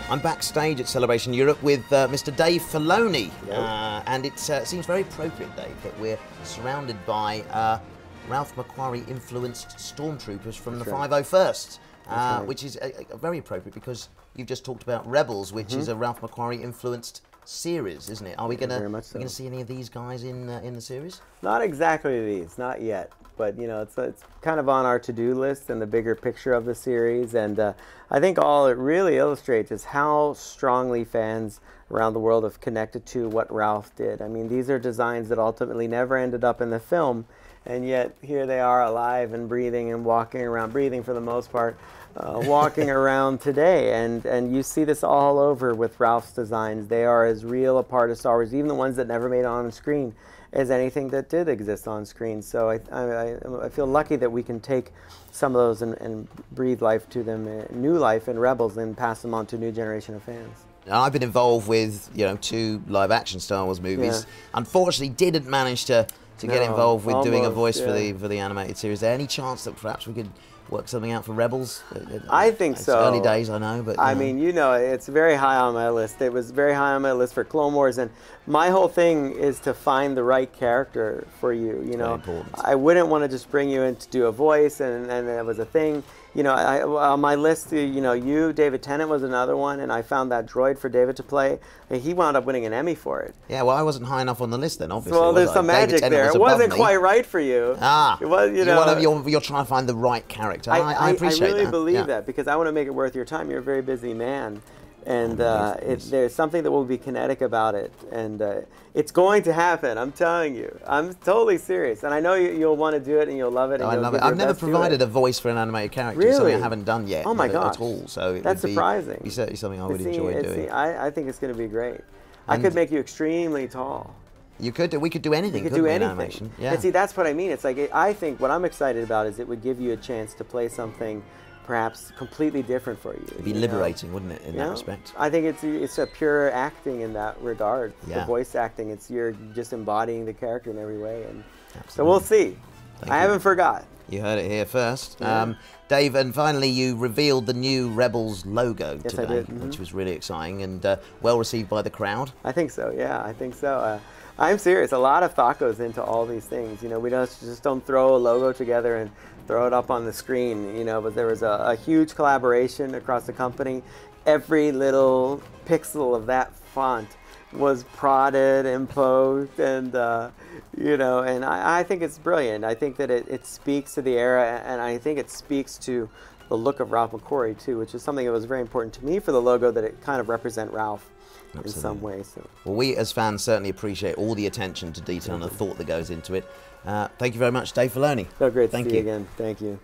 I'm backstage at Celebration Europe with Mr. Dave Filoni, and it seems very appropriate, Dave, that we're surrounded by Ralph McQuarrie influenced stormtroopers from the 501st, which is very appropriate because you've just talked about Rebels, which is a Ralph McQuarrie influenced series, isn't it? Are we going to see any of these guys in the series? Not exactly these, not yet. But you know, it's kind of on our to-do list and the bigger picture of the series. And I think all it really illustrates is how strongly fans around the world have connected to what Ralph did. I mean, these are designs that ultimately never ended up in the film, and yet here they are alive and breathing and walking around, breathing for the most part, walking around today. And you see this all over with Ralph's designs. They are as real a part of Star Wars, even the ones that never made it on screen, as anything that did exist on screen. So I feel lucky that we can take some of those and breathe life to them, new life in Rebels, and pass them on to a new generation of fans. I've been involved with 2 live-action Star Wars movies. Unfortunately, didn't manage to get involved with doing a voice for the animated series. Is there any chance that perhaps we could work something out for Rebels? I think so. It's early days, I know, but... I mean, it's very high on my list. It was very high on my list for Clone Wars, and my whole thing is to find the right character for you, you know. Very important. I wouldn't want to just bring you in to do a voice, and that was a thing. You know, on my list, David Tennant was another one, and I found that droid for David to play. He wound up winning an Emmy for it. Yeah, well, I wasn't high enough on the list then, obviously. Well, there's some magic there. It wasn't quite right for you. Ah, it was, you're trying to find the right character. I appreciate that. I really believe that, because I want to make it worth your time. You're a very busy man. And there's something that will be kinetic about it, and it's going to happen. I'm telling you, I'm totally serious, and I know you'll want to do it, and you'll love it. And I love it. I've never provided a voice for an animated character. Really? Something I haven't done yet. Oh my gosh, at all. So that's surprising. Be certainly something I would enjoy doing. I think it's going to be great. I could make you extremely tall. You could. We could do anything. You could do anything. Animation. Yeah. And see, that's what I mean. It's like I think what I'm excited about is it would give you a chance to play something perhaps completely different for you. It'd be liberating, wouldn't it, in that respect? I think it's a pure acting in that regard. Yeah. The voice acting, you're just embodying the character in every way. And so we'll see. I haven't forgot. You heard it here first. Dave, and finally you revealed the new Rebels logo today, I did. which was really exciting and well received by the crowd. I think so, yeah, I think so. I'm serious. A lot of thought goes into all these things. You know, we just don't throw a logo together and throw it up on the screen. You know, but there was a huge collaboration across the company. Every little pixel of that font was prodded, imposed, and and I think it's brilliant. I think that it speaks to the era, and I think it speaks to the look of Ralph McQuarrie too, which is something that was very important to me for the logo, that it kind of represent Ralph. Absolutely. In some ways. So. Well, we as fans certainly appreciate all the attention to detail and the thought that goes into it. Thank you very much, Dave Filoni. So great to see you again. Thank you.